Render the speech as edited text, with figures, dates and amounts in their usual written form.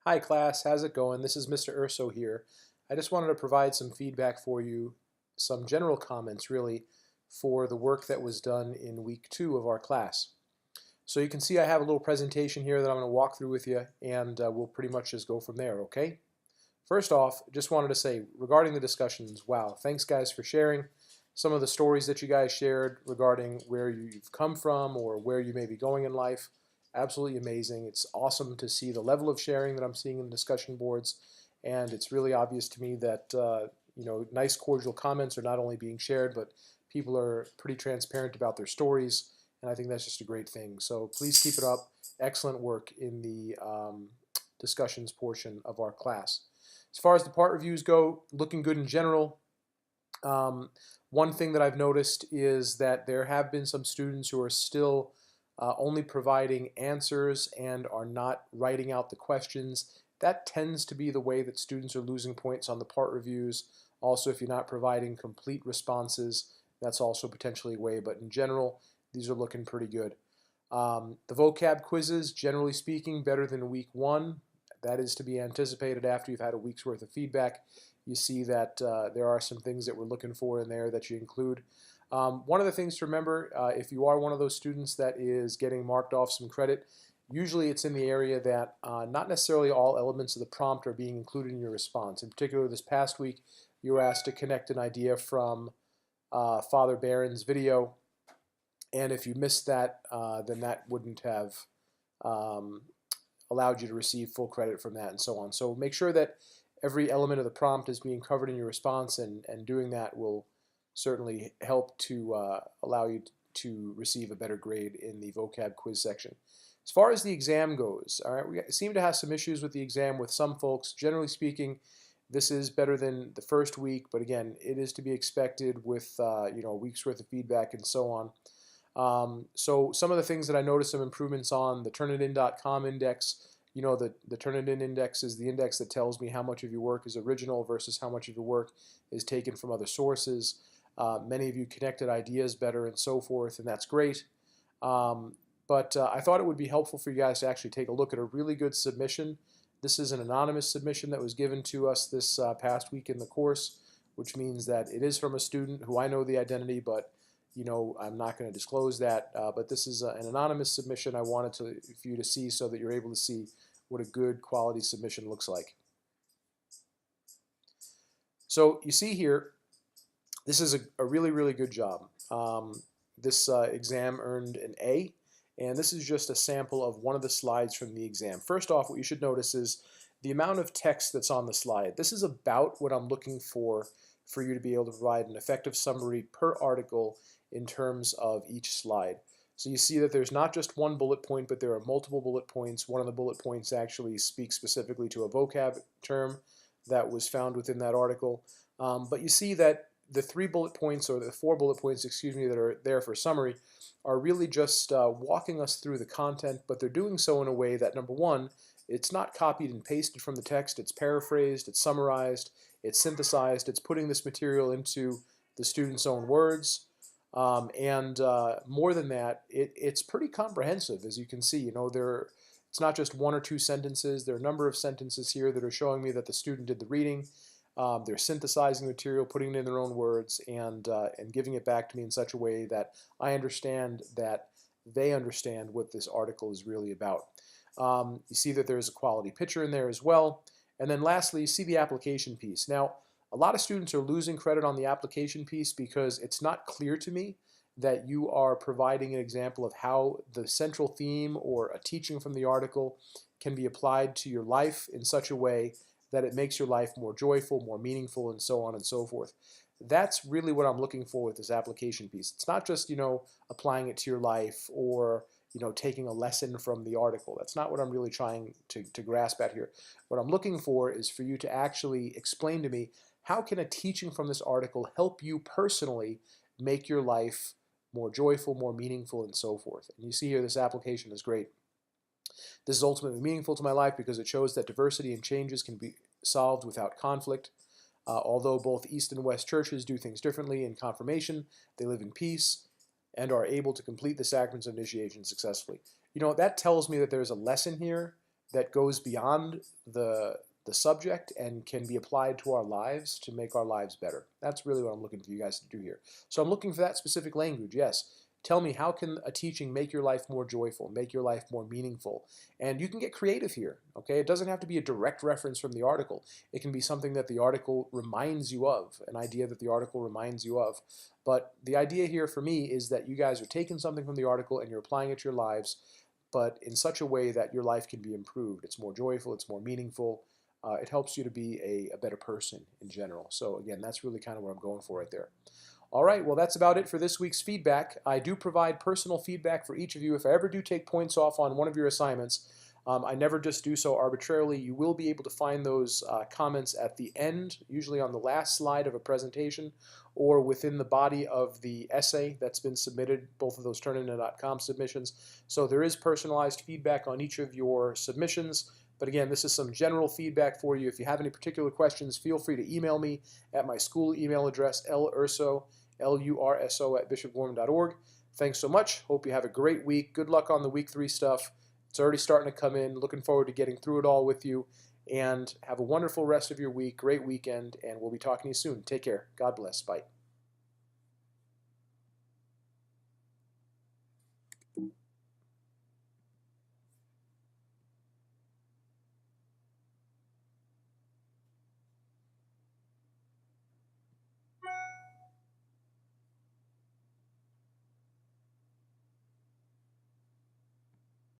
Hi class, how's it going? This is Mr. Urso here. I just wanted to provide some feedback for you, some general comments really, for the work that was done in week 2 of our class. So you can see I have a little presentation here that I'm going to walk through with you, and we'll pretty much just go from there, okay? First off, just wanted to say regarding the discussions, wow, thanks guys for sharing some of the stories that you guys shared regarding where you've come from or where you may be going in life. Absolutely amazing. It's awesome to see the level of sharing that I'm seeing in the discussion boards, and it's really obvious to me that nice cordial comments are not only being shared, but people are pretty transparent about their stories, and I think that's just a great thing. So please keep it up. Excellent work in the discussions portion of our class. As far as the part reviews go, looking good in general. One thing that I've noticed is that there have been some students who are still only providing answers and are not writing out the questions. That tends to be the way that students are losing points on the part reviews. Also, if you're not providing complete responses, that's also potentially a way, but in general, these are looking pretty good. The vocab quizzes, generally speaking, better than week 1. That is to be anticipated after you've had a week's worth of feedback. You see that there are some things that we're looking for in there that you include. One of the things to remember, if you are one of those students that is getting marked off some credit, usually it's in the area that not necessarily all elements of the prompt are being included in your response. In particular, this past week, you were asked to connect an idea from Father Barron's video, and if you missed that, then that wouldn't have allowed you to receive full credit from that and so on. So make sure that every element of the prompt is being covered in your response, and doing that will certainly help to allow you to receive a better grade in the vocab quiz section. As far as the exam goes, all right, we seem to have some issues with the exam with some folks. Generally speaking, this is better than the first week, but again, it is to be expected with a week's worth of feedback and so on. So some of the things that I noticed some improvements on, the Turnitin.com index. The Turnitin index is the index that tells me how much of your work is original versus how much of your work is taken from other sources. Many of you connected ideas better and so forth, and that's great. But I thought it would be helpful for you guys to actually take a look at a really good submission. This is an anonymous submission that was given to us this past week in the course, which means that it is from a student who I know the identity, but I'm not going to disclose that. But this is an anonymous submission I wanted for you to see so that you're able to see what a good quality submission looks like. So you see here, this is a really, really good job. This exam earned an A, and this is just a sample of one of the slides from the exam. First off, what you should notice is the amount of text that's on the slide. This is about what I'm looking for you to be able to provide an effective summary per article in terms of each slide. So you see that there's not just one bullet point, but there are multiple bullet points. One of the bullet points actually speaks specifically to a vocab term that was found within that article. But you see that the 3 bullet points, or the 4 bullet points, excuse me, that are there for summary are really just walking us through the content, but they're doing so in a way that, number one, it's not copied and pasted from the text, it's paraphrased, it's summarized, it's synthesized, it's putting this material into the student's own words. And more than that, it's pretty comprehensive, as you can see. It's not just 1 or 2 sentences. There are a number of sentences here that are showing me that the student did the reading. They're synthesizing material, putting it in their own words, and giving it back to me in such a way that I understand that they understand what this article is really about. You see that there's a quality picture in there as well. And then lastly, you see the application piece. Now, a lot of students are losing credit on the application piece because it's not clear to me that you are providing an example of how the central theme or a teaching from the article can be applied to your life in such a way that it makes your life more joyful, more meaningful, and so on and so forth. That's really what I'm looking for with this application piece. It's not just, applying it to your life or, taking a lesson from the article. That's not what I'm really trying to grasp at here. What I'm looking for is for you to actually explain to me, how can a teaching from this article help you personally make your life more joyful, more meaningful, and so forth? And you see here, this application is great. This is ultimately meaningful to my life because it shows that diversity and changes can be solved without conflict. Although both East and West churches do things differently in confirmation, they live in peace and are able to complete the sacraments of initiation successfully. That tells me that there's a lesson here that goes beyond the subject and can be applied to our lives to make our lives better. That's really what I'm looking for you guys to do here. So I'm looking for that specific language, yes. Tell me, how can a teaching make your life more joyful, make your life more meaningful? And you can get creative here, okay? It doesn't have to be a direct reference from the article. It can be something that the article reminds you of, an idea that the article reminds you of. But the idea here for me is that you guys are taking something from the article and you're applying it to your lives, but in such a way that your life can be improved. It's more joyful, it's more meaningful. It helps you to be a better person in general. So again, that's really kind of what I'm going for right there. All right, well, that's about it for this week's feedback. I do provide personal feedback for each of you. If I ever do take points off on one of your assignments, I never just do so arbitrarily. You will be able to find those comments at the end, usually on the last slide of a presentation or within the body of the essay that's been submitted, both of those turnitin.com submissions. So there is personalized feedback on each of your submissions. But again, this is some general feedback for you. If you have any particular questions, feel free to email me at my school email address, lurso, L-U-R-S-O, @bishopgorman.org. Thanks so much. Hope you have a great week. Good luck on the week 3 stuff. It's already starting to come in. Looking forward to getting through it all with you. And have a wonderful rest of your week. Great weekend. And we'll be talking to you soon. Take care. God bless. Bye.